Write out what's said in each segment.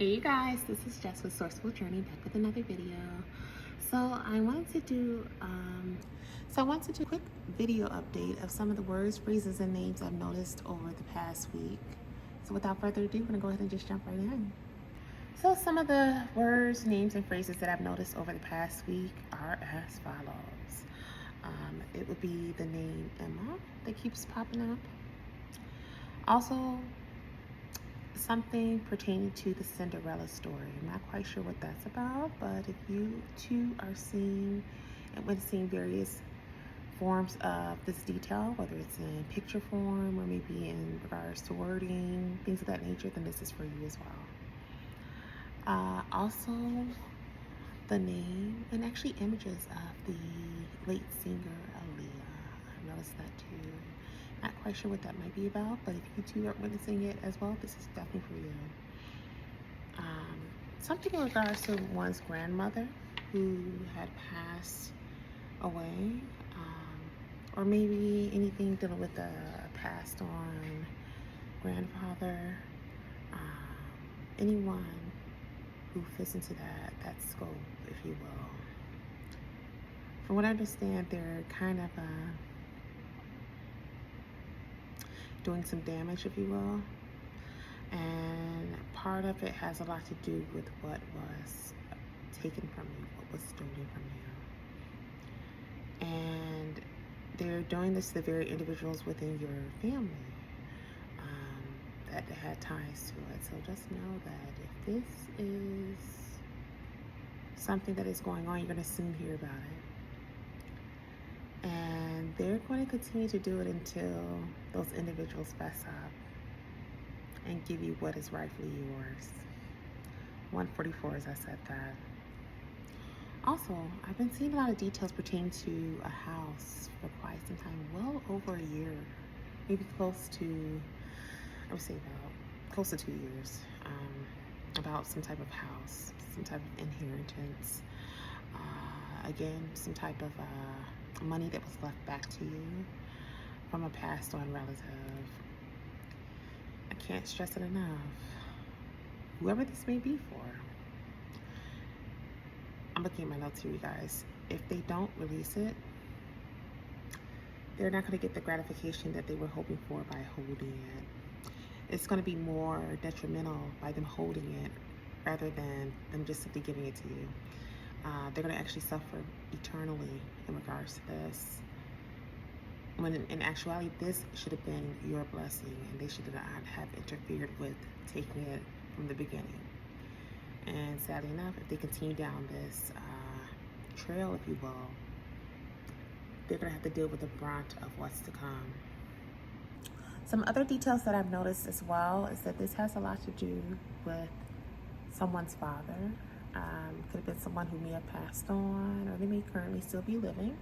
Hey you guys, this is Jess with Sourceful Journey back with another video. So I wanted to do a quick video update of some of the words, phrases, and names I've noticed over the past week. So without further ado, we're gonna go ahead and just jump right in. So some of the words, names, and phrases that I've noticed over the past week are as follows. It would be the name Emma that keeps popping up. Also, something pertaining to the Cinderella story. I'm not quite sure what that's about, but if you too are seeing and witnessing various forms of this detail, whether it's in picture form or maybe in regards to wording, things of that nature, then this is for you as well. Also, the name and actually images of the late singer Aaliyah. I noticed that too. Not quite sure what that might be about, but if you two are witnessing it as well, this is definitely for you. Something in regards to one's grandmother who had passed away, or maybe anything dealing with a passed on grandfather, anyone who fits into that scope, if you will. From what I understand, they're kind of doing some damage, if you will. And part of it has a lot to do with what was taken from you, what was stolen from you. And they're doing this to the very individuals within your family that had ties to it. So just know that if this is something that is going on, you're going to soon hear about it. And they're going to continue to do it until those individuals fess up and give you what is rightfully yours. 144, as I said that. Also, I've been seeing a lot of details pertaining to a house for quite some time, well over a year, maybe close to, I would say about close to 2 years, about some type of house, some type of inheritance, again, some type of money that was left back to you from a passed on relative. I can't stress it enough. Whoever this may be for, I'm looking at my notes here, you guys. If they don't release it, they're not going to get the gratification that they were hoping for by holding it. It's going to be more detrimental by them holding it rather than them just simply giving it to you. They're going to actually suffer eternally in regards to this. When in actuality, this should have been your blessing, and they should not have interfered with taking it from the beginning. And sadly enough, if they continue down this trail, if you will, they're going to have to deal with the brunt of what's to come. Some other details that I've noticed as well is that this has a lot to do with someone's father. Could have been someone who may have passed on, or they may currently still be living.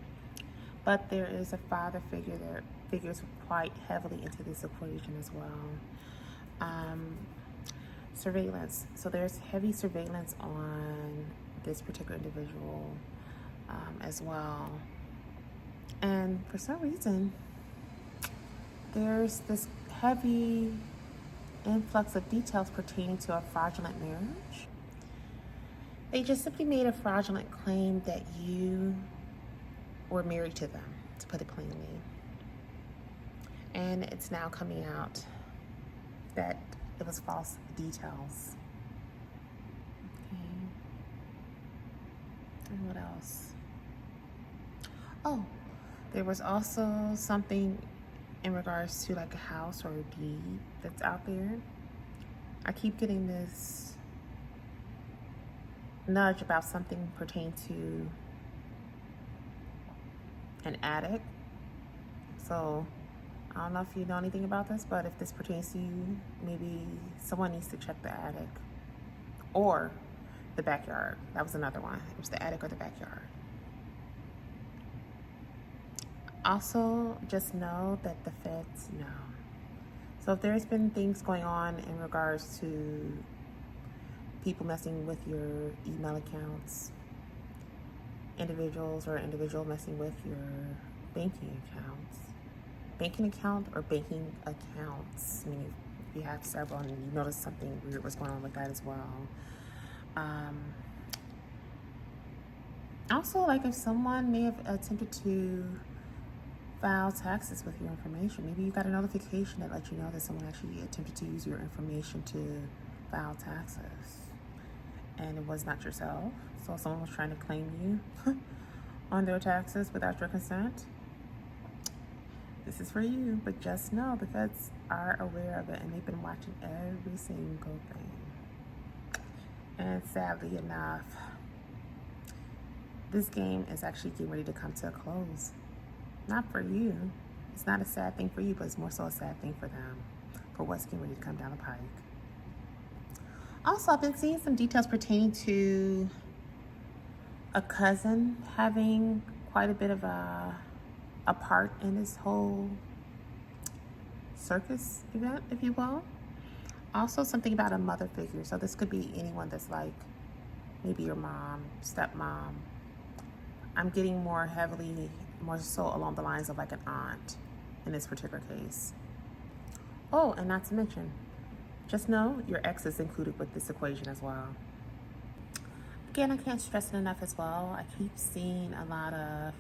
But there is a father figure that figures quite heavily into this equation as well. Surveillance. So there's heavy surveillance on this particular individual as well. And for some reason, there's this heavy influx of details pertaining to a fraudulent marriage. They just simply made a fraudulent claim that you were married to them, to put it plainly. And it's now coming out that it was false details. Okay. And what else? Oh, there was also something in regards to like a house or a deed that's out there. I keep getting this nudge about something pertaining to an attic. So I don't know if you know anything about this, but if this pertains to you, maybe someone needs to check the attic or the backyard. That was another one. It was the attic or the backyard. Also, just know that the feds know. So if there's been things going on in regards to people messing with your email accounts, individuals messing with your banking accounts, banking account or banking accounts, meaning if you have several and you notice something weird was going on with that as well. Also, like if someone may have attempted to file taxes with your information, maybe you got a notification that let you know that someone actually attempted to use your information to file taxes, and it was not yourself. So someone was trying to claim you on their taxes without your consent. This is for you, but just know the feds are aware of it and they've been watching every single thing. And sadly enough, this game is actually getting ready to come to a close. Not for you. It's not a sad thing for you, but it's more so a sad thing for them, for what's getting ready to come down the pike. Also, I've been seeing some details pertaining to a cousin having quite a bit of a part in this whole circus event, if you will. Also, something about a mother figure. So this could be anyone that's like maybe your mom, stepmom. I'm getting more so along the lines of like an aunt in this particular case. Oh, and not to mention, just know your ex is included with this equation as well. Again, I can't stress it enough as well. I keep seeing a lot of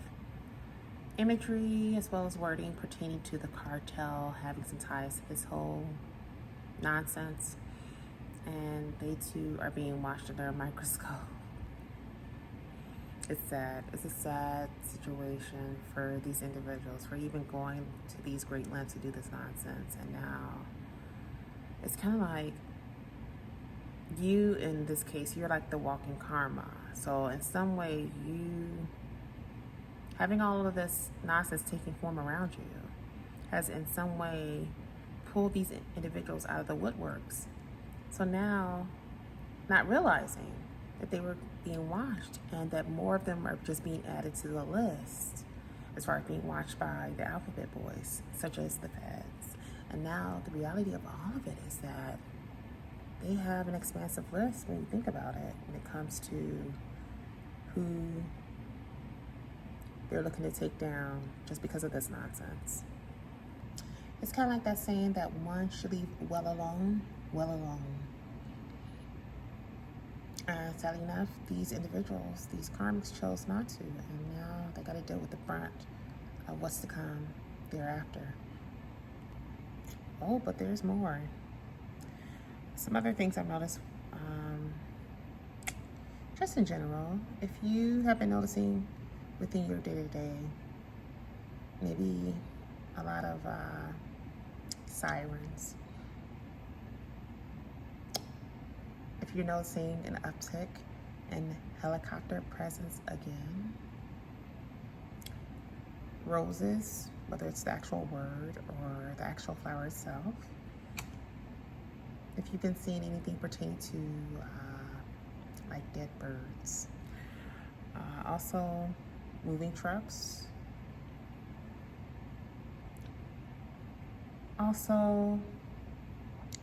imagery as well as wording pertaining to the cartel having some ties to this whole nonsense, and they too are being watched under a microscope. It's sad. It's a sad situation for these individuals for even going to these great lengths to do this nonsense. And now it's kind of like you, in this case, you're like the walking karma. So in some way, you having all of this nonsense taking form around you has in some way pulled these individuals out of the woodworks. So now, not realizing that they were being watched and that more of them are just being added to the list as far as being watched by the alphabet boys, such as the feds. And now the reality of all of it is that they have an expansive list when you think about it when it comes to who they're looking to take down just because of this nonsense. It's kind of like that saying that one should leave well alone, well alone. Sadly enough, these individuals, these karmics chose not to, and now they got to deal with the brunt of what's to come thereafter. Oh, but there's more. Some other things I've noticed, just in general, if you have been noticing within your day-to-day, maybe a lot of sirens. If you're noticing an uptick in helicopter presence again, roses, whether it's the actual word or the actual flower itself. If you've been seeing anything pertaining to like dead birds, also moving trucks, also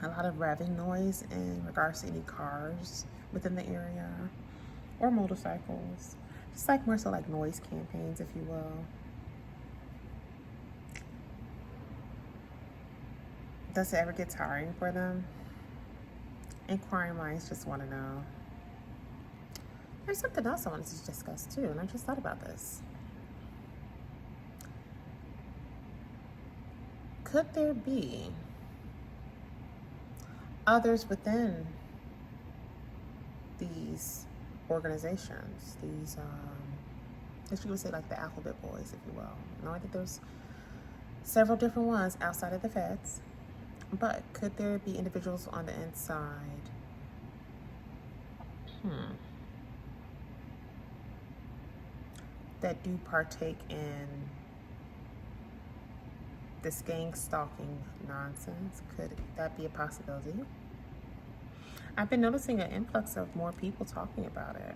a lot of revving noise in regards to any cars within the area or motorcycles, just like more so like noise campaigns, if you will. Does it ever get tiring for them? Inquiring minds just want to know. There's something else I wanted to discuss too, and I just thought about this. Could there be others within these organizations, these, as you would say, like the alphabet boys, if you will? I think there's several different ones outside of the feds, but could there be individuals on the inside that do partake in this gang stalking nonsense? Could that be a possibility? I've been noticing an influx of more people talking about it,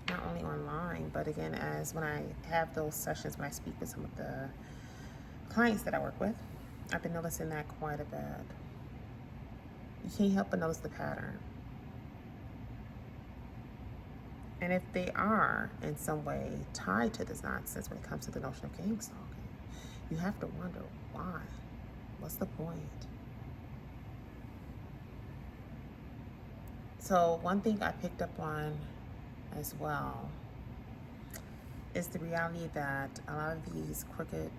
not only online, but again, as when I have those sessions, when I speak with some of the clients that I work with, I've been noticing that quite a bit. You can't help but notice the pattern. And if they are in some way tied to this nonsense when it comes to the notion of gang stalking, you have to wonder why. What's the point? So one thing I picked up on as well is the reality that a lot of these crooked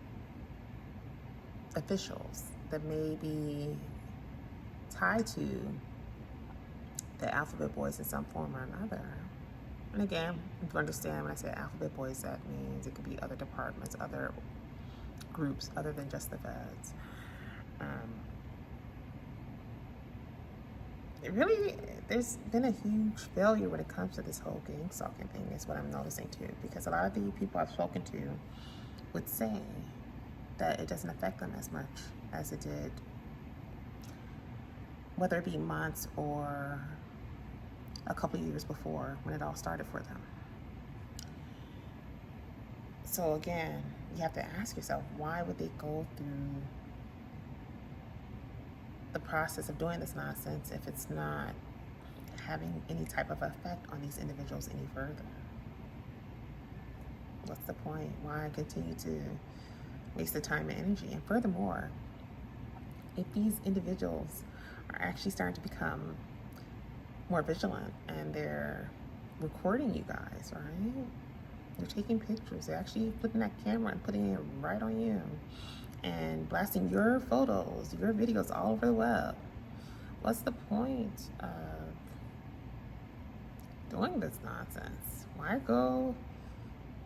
officials that may be tied to the alphabet boys in some form or another. And again, if you understand when I say alphabet boys, that means it could be other departments, other groups other than just the feds. It really, there's been a huge failure when it comes to this whole gang stalking thing, is what I'm noticing too, because a lot of the people I've spoken to would say that it doesn't affect them as much as it did, whether it be months or a couple of years before when it all started for them. So again, you have to ask yourself, why would they go through the process of doing this nonsense if it's not having any type of effect on these individuals any further? What's the point? Why continue to waste the time and energy? And furthermore, if these individuals are actually starting to become more vigilant and they're recording you guys, right? They're taking pictures. They're actually flipping that camera and putting it right on you and blasting your photos, your videos all over the web. What's the point of doing this nonsense? Why go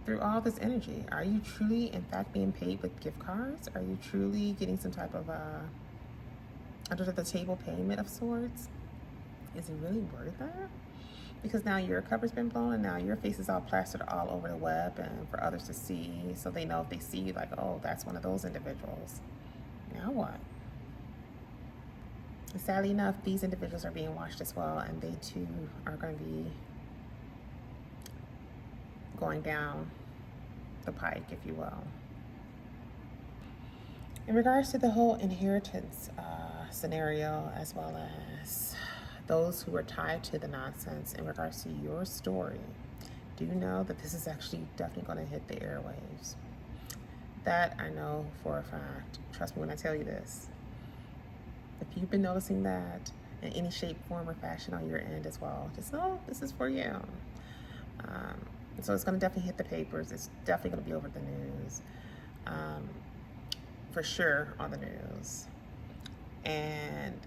through all this energy? Are you truly, in fact, being paid with gift cards? Are you truly getting some type of under the table payment of sorts? Is it really worth it? Because now your cover's been blown and now your face is all plastered all over the web and for others to see, so they know if they see you, like, oh, that's one of those individuals. Now what? And sadly enough, these individuals are being watched as well, and they too are going to be going down the pike, if you will. In regards to the whole inheritance scenario, as well as those who are tied to the nonsense in regards to your story, do know that this is actually definitely going to hit the airwaves. That I know for a fact. Trust me when I tell you this. If you've been noticing that in any shape, form, or fashion on your end as well, just know this is for you. So it's going to definitely hit the papers. It's definitely going to be over the news. For sure on the news. And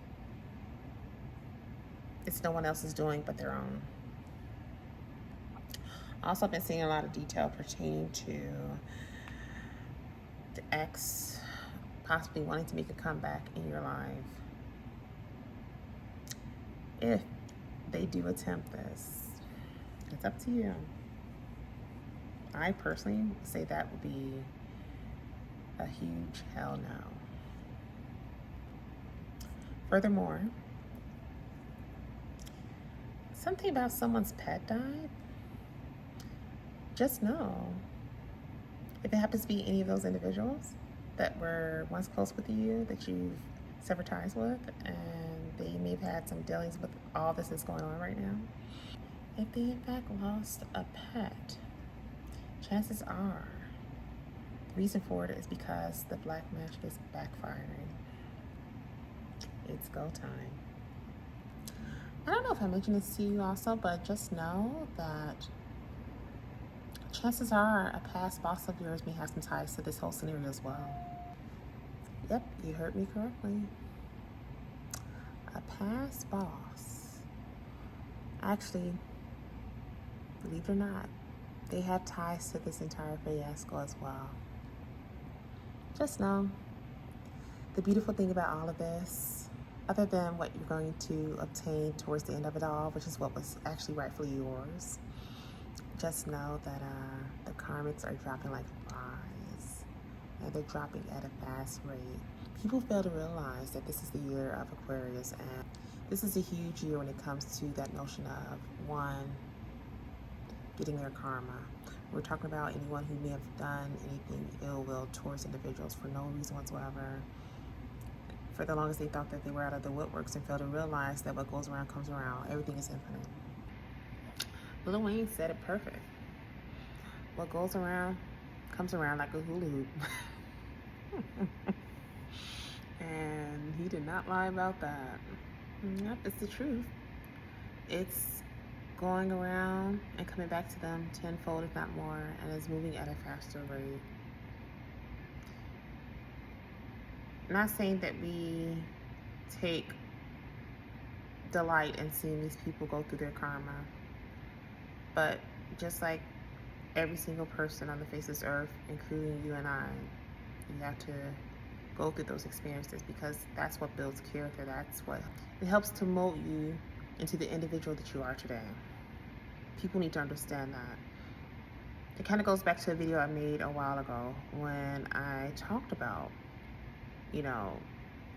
it's no one else's doing but their own. Also, I've been seeing a lot of detail pertaining to the ex possibly wanting to make a comeback in your life. If they do attempt this, it's up to you. I personally say that would be a huge hell no. Furthermore, something about someone's pet died, just know, if it happens to be any of those individuals that were once close with you, that you've severed ties with, and they may have had some dealings with all this that's going on right now, if they in fact lost a pet, chances are the reason for it is because the black magic is backfiring. It's go time. I don't know if I mentioned this to you also, but just know that chances are a past boss of yours may have some ties to this whole scenario as well. Yep, you heard me correctly. A past boss. Actually, believe it or not, they have ties to this entire fiasco as well. Just know, the beautiful thing about all of this, other than what you're going to obtain towards the end of it all, which is what was actually rightfully yours, just know that the karmics are dropping like flies, and they're dropping at a fast rate. People fail to realize that this is the year of Aquarius, and this is a huge year when it comes to that notion of, one, getting their karma. We're talking about anyone who may have done anything ill will towards individuals for no reason whatsoever. For the longest, they thought that they were out of the woodworks and failed to realize that what goes around comes around. Everything is infinite. Lil Wayne said it perfect. What goes around comes around like a hula hoop. And he did not lie about that. Yep, it's the truth. It's going around and coming back to them tenfold, if not more, and is moving at a faster rate. I'm not saying that we take delight in seeing these people go through their karma, but just like every single person on the face of this earth, including you and I, you have to go through those experiences, because that's what builds character. That's what it helps to mold you into the individual that you are today. People need to understand that. It kind of goes back to a video I made a while ago when I talked about, you know,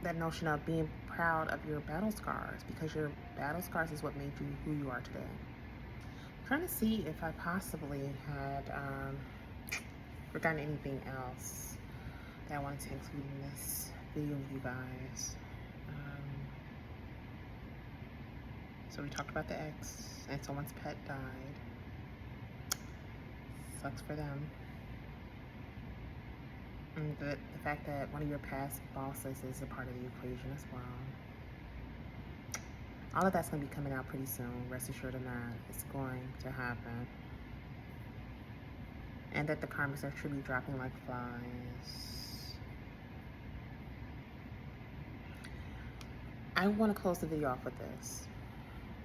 that notion of being proud of your battle scars, because your battle scars is what made you who you are today. I'm trying to see if I possibly had forgotten anything else that I wanted to include in this video with you guys. So we talked about the ex, and someone's pet died. Sucks for them. And the fact that one of your past bosses is a part of the equation as well. All of that's going to be coming out pretty soon. Rest assured or not, it's going to happen. And that the karmas are truly dropping like flies. I want to close the video off with this.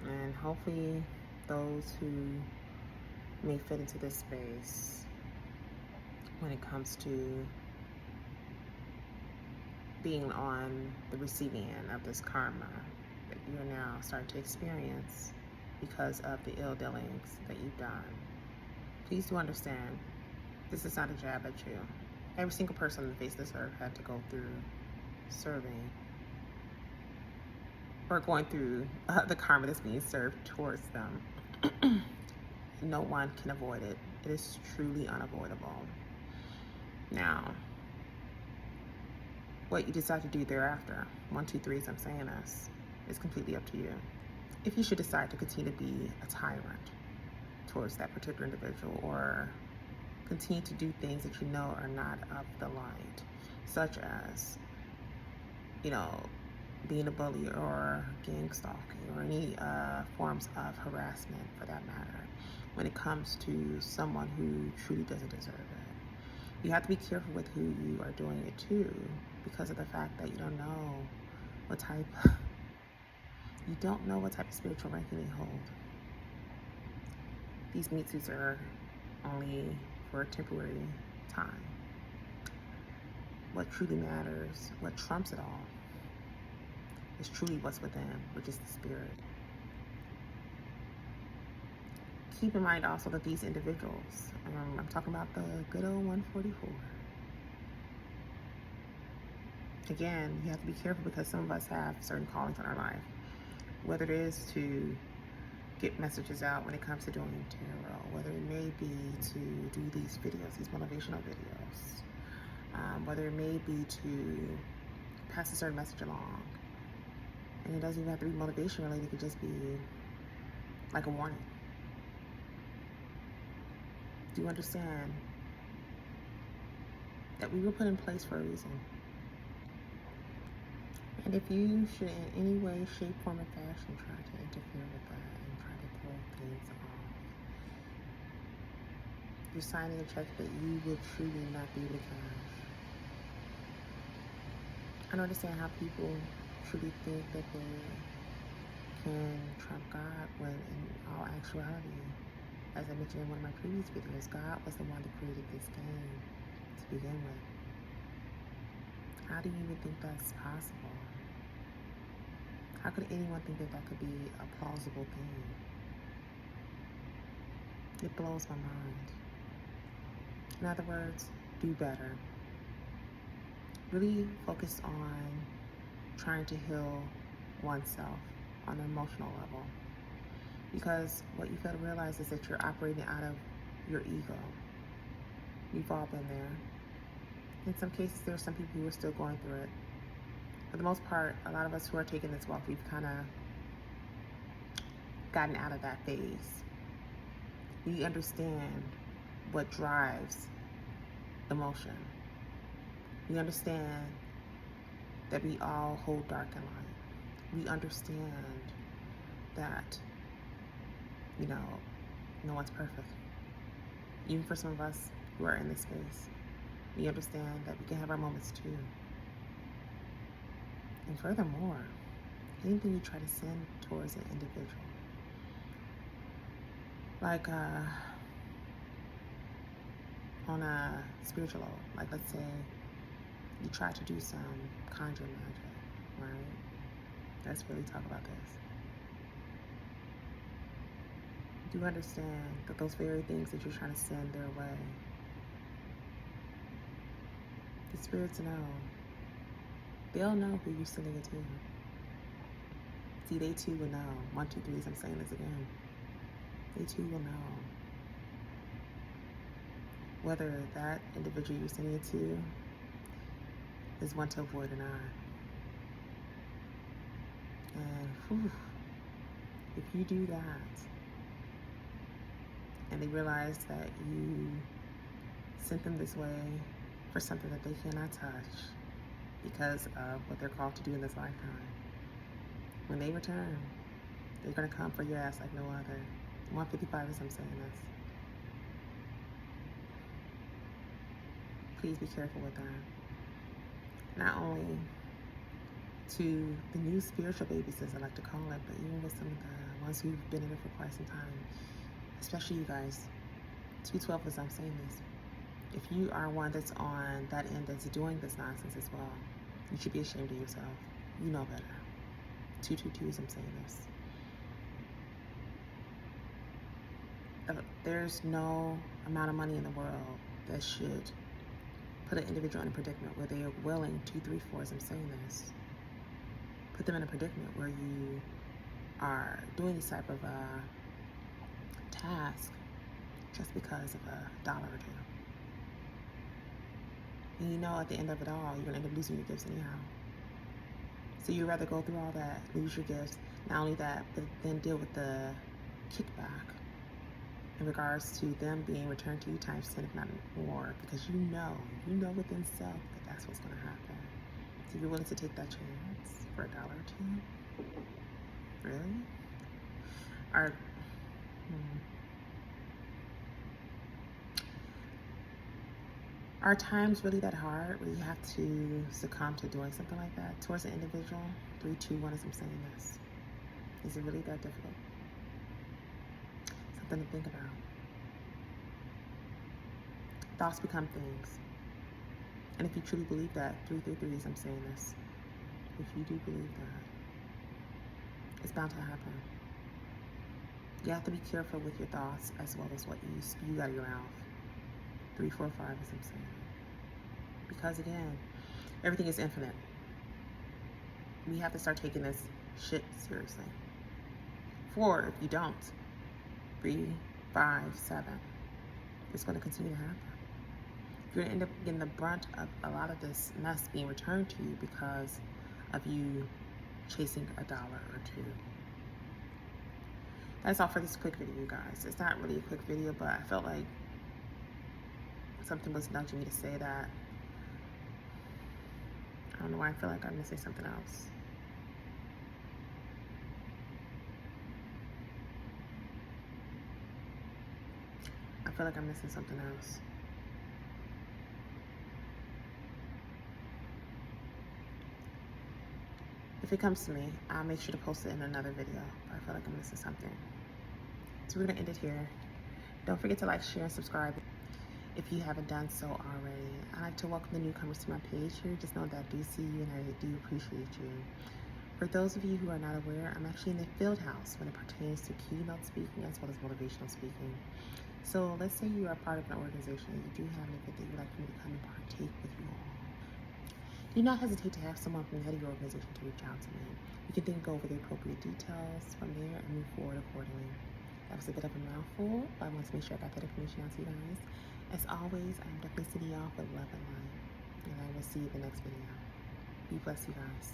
And hopefully those who may fit into this space when it comes to being on the receiving end of this karma that you're now starting to experience because of the ill dealings that you've done. Please do understand, this is not a jab at you. Every single person on the face of this earth had to go through serving or going through the karma that's being served towards them. No one can avoid it. It is truly unavoidable. Now, what you decide to do thereafter, 1, 2, 3, as I'm saying this, is completely up to you. If you should decide to continue to be a tyrant towards that particular individual, or continue to do things that you know are not of the light, such as, you know, being a bully or gang stalking or any forms of harassment for that matter, when it comes to someone who truly doesn't deserve it. You have to be careful with who you are doing it to, because of the fact that you don't know what type of spiritual ranking they hold. These meat suits are only for a temporary time. What truly matters, what trumps it all, is truly what's within, which is the spirit. Keep in mind also that these individuals, I'm talking about the good old 144. Again, you have to be careful, because some of us have certain callings in our life, whether it is to get messages out when it comes to doing tarot, whether it may be to do these videos, these motivational videos, whether it may be to pass a certain message along. And it doesn't even have to be motivation related, it could just be like a warning. Do you understand that we were put in place for a reason? And if you should in any way, shape, form, or fashion try to interfere with that and try to throw things off, you're signing a check that you will truly not be able to cash. I don't understand how people truly think that they can trump God, when in all actuality, as I mentioned in one of my previous videos, God was the one that created this game to begin with. How do you even think that's possible? How could anyone think that that could be a plausible thing? It blows my mind. In other words, do better. Really focus on trying to heal oneself on an emotional level. Because what you fail to realize is that you're operating out of your ego. We've all been there. In some cases, there are some people who are still going through it. For the most part, a lot of us who are taking this walk, we've kind of gotten out of that phase. We understand what drives emotion. We understand that we all hold dark and light. We understand that You know, no one's perfect. Even for some of us who are in this space, we understand that we can have our moments too. And furthermore, anything you try to send towards an individual, like on a spiritual level, like let's say you try to do some conjuring magic, right? Let's really talk about this. Do you understand that those very things that you're trying to send their way, the spirits know, they'll know who you're sending it to. See, they too will know. 1, 2, 3, I'm saying this again. They too will know whether that individual you're sending it to is one to avoid or not. And whew, if you do that, and they realize that you sent them this way for something that they cannot touch because of what they're called to do in this lifetime, when they return, they're going to come for your ass like no other. 155 as I'm saying this. Please be careful with that. Not only to the new spiritual babies, as I like to call it, but even with some of the ones who've been in it for quite some time, especially you guys. 212 as I'm saying this. If you are one that's on that end that's doing this nonsense as well, you should be ashamed of yourself. You know better. 222 as I'm saying this. There's no amount of money in the world that should put an individual in a predicament where they are willing, 234 as I'm saying this, put them in a predicament where you are doing this type of task just because of $1 or $2. And you know at the end of it all, you're gonna end up losing your gifts anyhow. So you'd rather go through all that, lose your gifts, not only that, but then deal with the kickback in regards to them being returned to you times 10, if not more, because you know within self that that's what's gonna happen. So you're willing to take that chance for $1 or $2? Really? Are times really that hard where you have to succumb to doing something like that towards an individual? 3, 2, 1 as I'm saying this. Is it really that difficult? Something to think about. Thoughts become things. And if you truly believe that, 333 as I'm saying this, if you do believe that, it's bound to happen. You have to be careful with your thoughts as well as what you spew out of your mouth. 3, 4, 5 as I'm saying. Because again, everything is infinite. We have to start taking this shit seriously. 4, if you don't. 3, 5, 7. It's going to continue to happen. You're going to end up getting the brunt of a lot of this mess being returned to you because of you chasing $1 or $2. That's all for this quick video, you guys. It's not really a quick video, but I felt like something was nudging me to say that. I don't know why I feel like I'm going to say something else. I feel like I'm missing something else. If it comes to me, I'll make sure to post it in another video. I feel like I'm missing something. So we're going to end it here. Don't forget to like, share, and subscribe if you haven't done so already. I like to welcome the newcomers to my page here. Just know that I do see you and I do appreciate you. For those of you who are not aware, I'm actually in the field house when it pertains to keynote speaking as well as motivational speaking. So let's say you are part of an organization and you do have an event that you'd like for me to come and partake with you all. Do not hesitate to have someone from the head of your organization to reach out to me. You can then go over the appropriate details from there and move forward accordingly. That was a bit of a mouthful, but I want to make sure I got that information out to you guys. As always, I'm definitely sending you off with love and light, and I will see you in the next video. Be blessed, you guys.